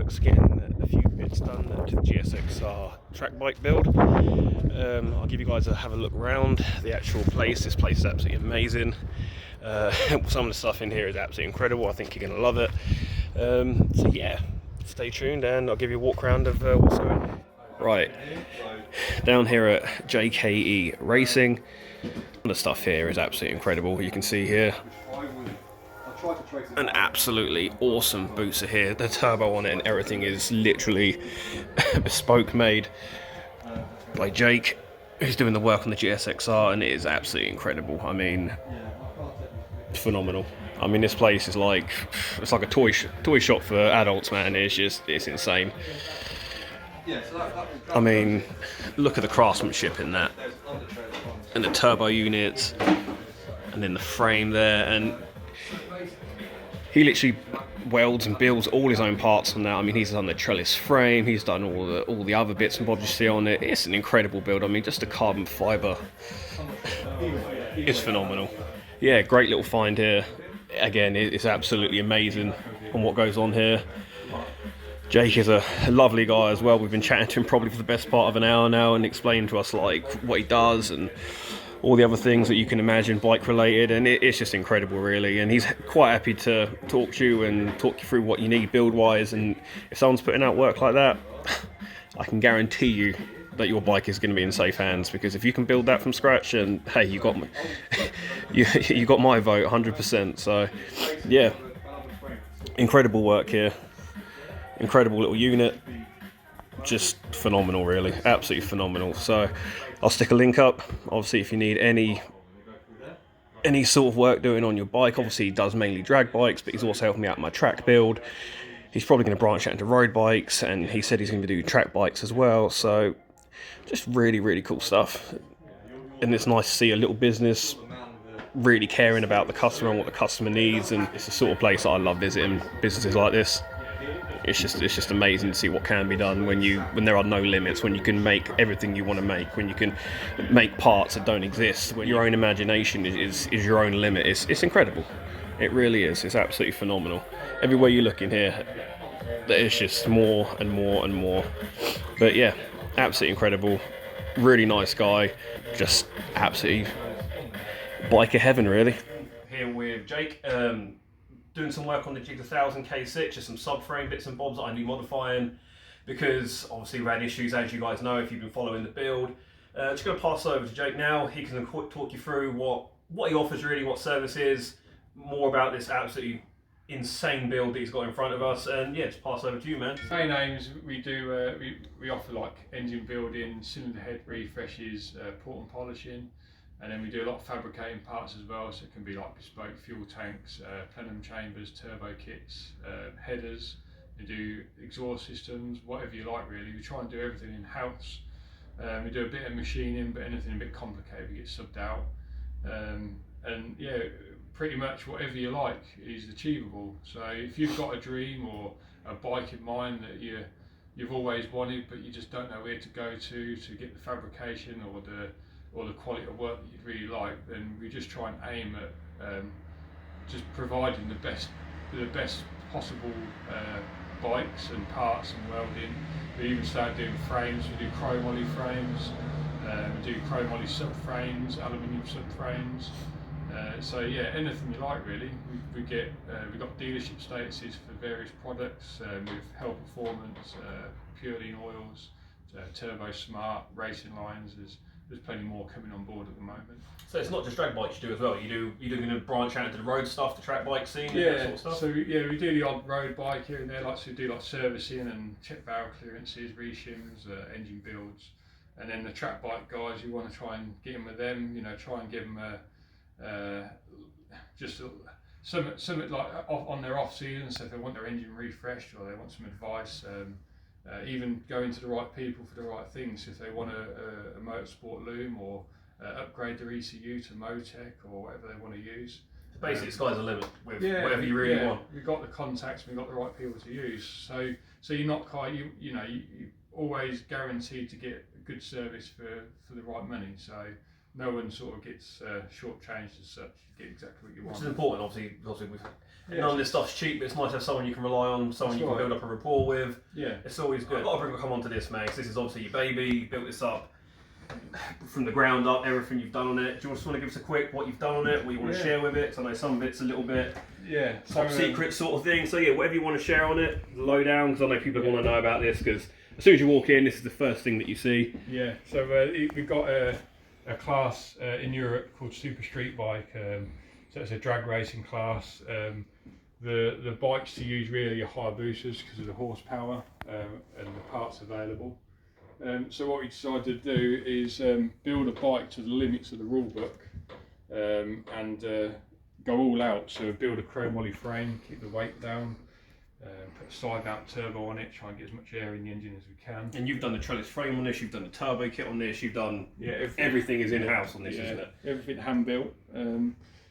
works, getting a few bits done to the GSXR track bike build. I'll give you guys have a look around the actual place. This place is absolutely amazing. Some of the stuff in here is absolutely incredible. I think you're going to love it. So yeah, stay tuned and I'll give you a walk around of what's going on. Right, down here at JKE Racing, the stuff here is absolutely incredible. You can see here an absolutely awesome booster here. The turbo on it and everything is literally bespoke made by Jake, who's doing the work on the GSXR, and it is absolutely incredible. I mean, phenomenal. I mean, this place is like, it's like a toy shop for adults, man. It's insane. I mean, look at the craftsmanship in that, and the turbo units, and then the frame there, and he literally welds and builds all his own parts on that. I mean, he's done the trellis frame, he's done all the other bits and bobs you see on it. It's an incredible build. I mean, just the carbon fibre is phenomenal. Yeah, great little find here. Again, it's absolutely amazing on what goes on here. Jake is a lovely guy as well. We've been chatting to him probably for the best part of an hour now and explaining to us like what he does and all the other things that you can imagine bike related, and it's just incredible really. And he's quite happy to talk to you and talk you through what you need build wise, and if someone's putting out work like that, I can guarantee you that your bike is going to be in safe hands, because if you can build that from scratch, and hey, you got you got my vote 100%. So yeah, incredible work here, incredible little unit, just phenomenal really, absolutely phenomenal. So I'll stick a link up, obviously, if you need any sort of work doing on your bike. Obviously he does mainly drag bikes, but he's also helping me out with my track build. He's probably going to branch out into road bikes, and he said he's going to do track bikes as well. So just really cool stuff, and it's nice to see a little business really caring about the customer and what the customer needs. And it's the sort of place that I love visiting, businesses like this. It's just amazing to see what can be done when there are no limits, when you can make everything you want to make, when you can make parts that don't exist, when your own imagination is your own limit. It's incredible. It really is. It's absolutely phenomenal. Everywhere you look in here, there's just more and more and more. But yeah, absolutely incredible. Really nice guy. Just absolutely biker heaven, really. Here with Jake. Doing some work on the Jig 1000 K6, just some subframe bits and bobs that I need modifying, because obviously we've had issues, as you guys know if you've been following the build. Just going to pass over to Jake now. He can talk you through what he offers really, what service is, more about this absolutely insane build that he's got in front of us, and yeah, just pass over to you, man. Main aims, we do we offer like engine building, cylinder head refreshes, port and polishing. And then we do a lot of fabricating parts as well, so it can be like bespoke fuel tanks, plenum chambers, turbo kits, headers. We do exhaust systems, whatever you like really. We try and do everything in-house. We do a bit of machining, but anything a bit complicated we get subbed out. And yeah, pretty much whatever you like is achievable. So if you've got a dream or a bike in mind that you've always wanted, but you just don't know where to go to get the fabrication or the quality of work that you'd really like, then we just try and aim at just providing the best possible bikes and parts and welding. We even started doing frames. We do chrome ollie frames, we do chrome ollie subframes, aluminium subframes. So yeah, anything you like really. We've got dealership statuses for various products with Hell Performance, Purely Oils, Turbo Smart, Racing Lines. There's plenty more coming on board at the moment. So it's not just drag bikes you do as well. You're going to branch out into the road stuff, the track bike scene, yeah, and that sort of stuff. So yeah, we do the odd road bike here and there. Like, so we do like servicing and check valve clearances, reshims, engine builds, and then the track bike guys, you want to try and get in with them. You know, try and give them something like on their off season. So if they want their engine refreshed or they want some advice. Even going to the right people for the right things. If they want a motorsport loom or upgrade their ECU to Motec or whatever they want to use. So basically, sky's the limit with whatever you really want. We've got the contacts, we've got the right people to use. So you're not quite, you always guaranteed to get a good service for the right money. So no one sort of gets shortchanged as such. You get exactly what you want. Which is important, obviously none of this stuff's cheap, but it's nice to have someone you can rely on, someone you can build up a rapport with. Yeah. It's always good. I've got to bring come on to this, man, because this is obviously your baby. You built this up from the ground up, everything you've done on it. Do you just want to give us a quick what you've done on it, what you want to share with it? Because I know some bits a little bit top secret sort of thing. So yeah, whatever you want to share on it, low down, because I know people want to know about this, because as soon as you walk in, this is the first thing that you see. Yeah, so we've got a class in Europe called Super Street Bike. So it's a drag racing class. The bikes to use really are Hayabusas because of the horsepower and the parts available. So what we decided to do is build a bike to the limits of the rule book and go all out. So build a chromoly frame, keep the weight down, put a slide out turbo on it, try and get as much air in the engine as we can. And you've done the trellis frame on this, you've done the turbo kit on this, you've done everything is in-house on this, isn't it? Everything hand built.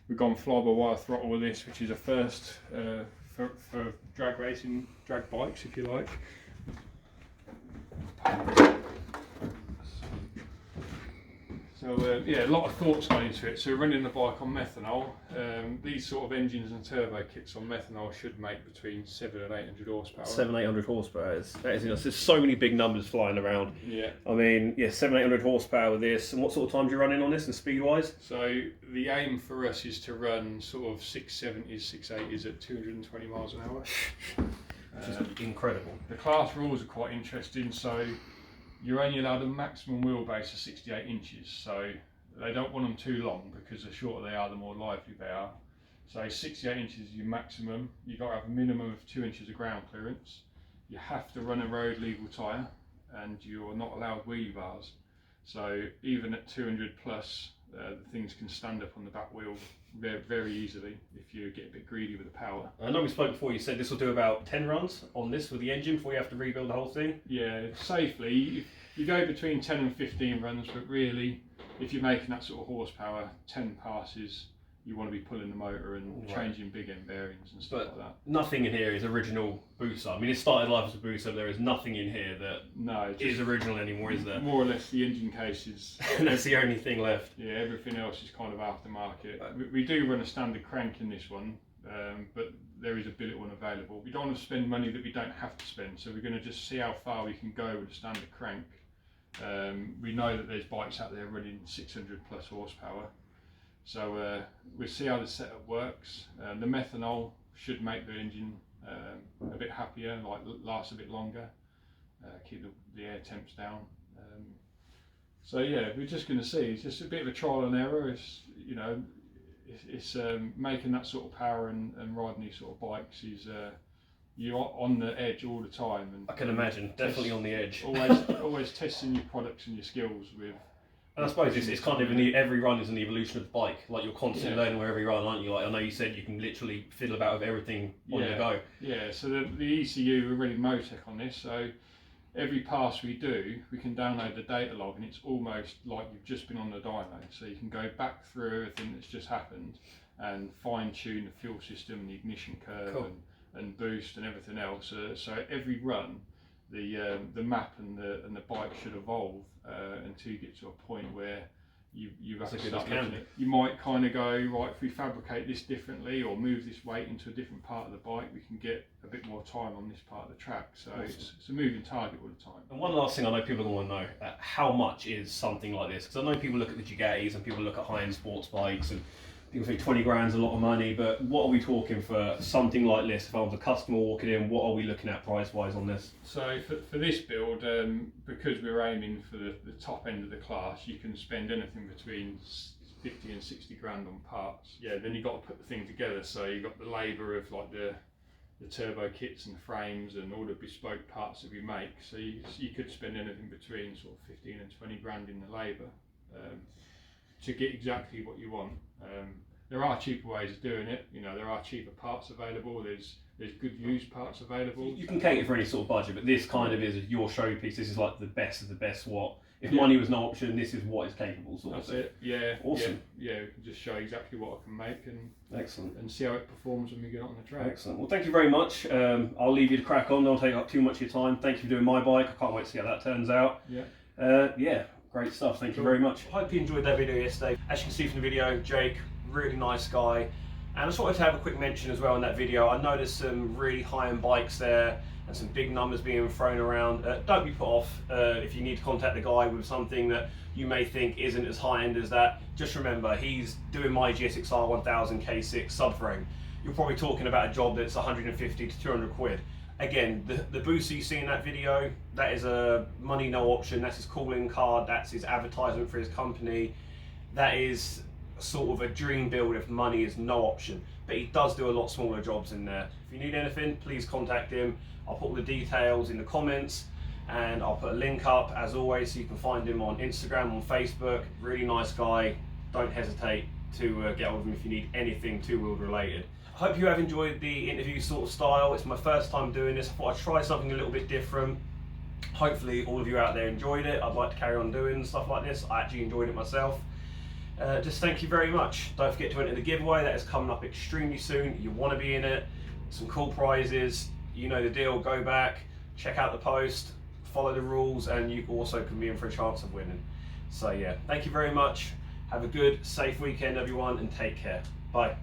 We've gone fly-by-wire throttle with this, which is a first for drag racing, drag bikes if you like. So yeah, a lot of thoughts gone into it. So we're running the bike on methanol. These sort of engines and turbo kits on methanol should make between 700 and 800 horsepower. 700-800 horsepower. There's so many big numbers flying around. Yeah. I mean, 700-800 horsepower with this. And what sort of times are you running on this and speed-wise? So the aim for us is to run sort of 670s, 680s at 220 miles an hour. Which is incredible. The class rules are quite interesting. So you're only allowed a maximum wheelbase of 68 inches, so they don't want them too long because the shorter they are, the more lively they are. So 68 inches is your maximum. You've got to have a minimum of 2 inches of ground clearance. You have to run a road legal tyre, and you're not allowed wheelie bars. So even at 200 plus, the things can stand up on the back wheel very, very easily if you get a bit greedy with the power. I know we spoke before, you said this will do about 10 runs on this with the engine before you have to rebuild the whole thing? Yeah, safely. You go between 10 and 15 runs, but really, if you're making that sort of horsepower, 10 passes, you want to be pulling the motor and changing big end bearings and stuff like that. Nothing in here is original Busa. I mean, it started life as a Busa, but there is nothing in here that is original anymore, is there? More or less the engine case is... That's the only thing left. Yeah, everything else is kind of aftermarket. We do run a standard crank in this one, but there is a billet one available. We don't want to spend money that we don't have to spend, so we're going to just see how far we can go with a standard crank. We know that there's bikes out there running 600 plus horsepower. So we'll see how the setup works. The methanol should make the engine a bit happier, like last a bit longer, keep the air temps down. So yeah, we're just going to see. It's just a bit of a trial and error. It's making that sort of power and riding these sort of bikes is you're on the edge all the time. And I can imagine, definitely on the edge. Always testing your products and your skills with. And I suppose it's kind of every run is an evolution of the bike. Like you're constantly learning with every run, aren't you? Like I know you said you can literally fiddle about with everything on the go. Yeah. So the ECU we're running Motec on this. So every pass we do, we can download the data log, and it's almost like you've just been on the dyno. So you can go back through everything that's just happened and fine tune the fuel system, the ignition curve, and boost and everything else. So every run, the map and the bike should evolve until you get to a point where you've actually start looking at it. You might kind of go, right, if we fabricate this differently or move this weight into a different part of the bike, we can get a bit more time on this part of the track. So it's a moving target all the time. And one last thing I know people want to know, how much is something like this? Because I know people look at the JKEs and people look at high-end sports bikes and people think 20 grand's a lot of money, but what are we talking for something like this? If I was a customer walking in, what are we looking at price-wise on this? So for this build, because we're aiming for the top end of the class, you can spend anything between 50 and 60 grand on parts. Yeah, then you've got to put the thing together, so you've got the labour of like the turbo kits and frames and all the bespoke parts that we make. So you could spend anything between sort of 15 and 20 grand in the labour to get exactly what you want. There are cheaper ways of doing it. There are cheaper parts available. There's good used parts available. You can cater for any sort of budget, but this kind of is your showpiece. This is like the best of the best. If money was no option, this is what is capable. That's it. Yeah. Awesome. Yeah. We can just show exactly what I can make and excellent, and see how it performs when we get on the track. Excellent. Well, thank you very much. I'll leave you to crack on. Don't take up too much of your time. Thank you for doing my bike. I can't wait to see how that turns out. Yeah. Yeah. Great stuff, thank you very much. Hope you enjoyed that video yesterday. As you can see from the video, Jake, really nice guy. And I just wanted to have a quick mention as well in that video. I noticed some really high-end bikes there and some big numbers being thrown around. Don't be put off if you need to contact the guy with something that you may think isn't as high-end as that. Just remember, he's doing my GSX-R 1000 K6 subframe. You're probably talking about a job that's 150 to 200 quid. Again, the booster you see in that video, that is a money no option. That's his calling card, that's his advertisement for his company. That is sort of a dream build if money is no option. But he does do a lot smaller jobs in there. If you need anything, please contact him. I'll put all the details in the comments, and I'll put a link up as always so you can find him on Instagram, on Facebook. Really nice guy. Don't hesitate to get hold of him if you need anything two-wheeled related. I hope you have enjoyed the interview sort of style. It's my first time doing this. I thought I'd try something a little bit different. Hopefully all of you out there enjoyed it. I'd like to carry on doing stuff like this. I actually enjoyed it myself. Just thank you very much. Don't forget to enter the giveaway. That is coming up extremely soon. You want to be in it. Some cool prizes. You know the deal. Go back, check out the post, follow the rules, and you also can be in for a chance of winning. So yeah, thank you very much. Have a good, safe weekend, everyone, and take care. Bye.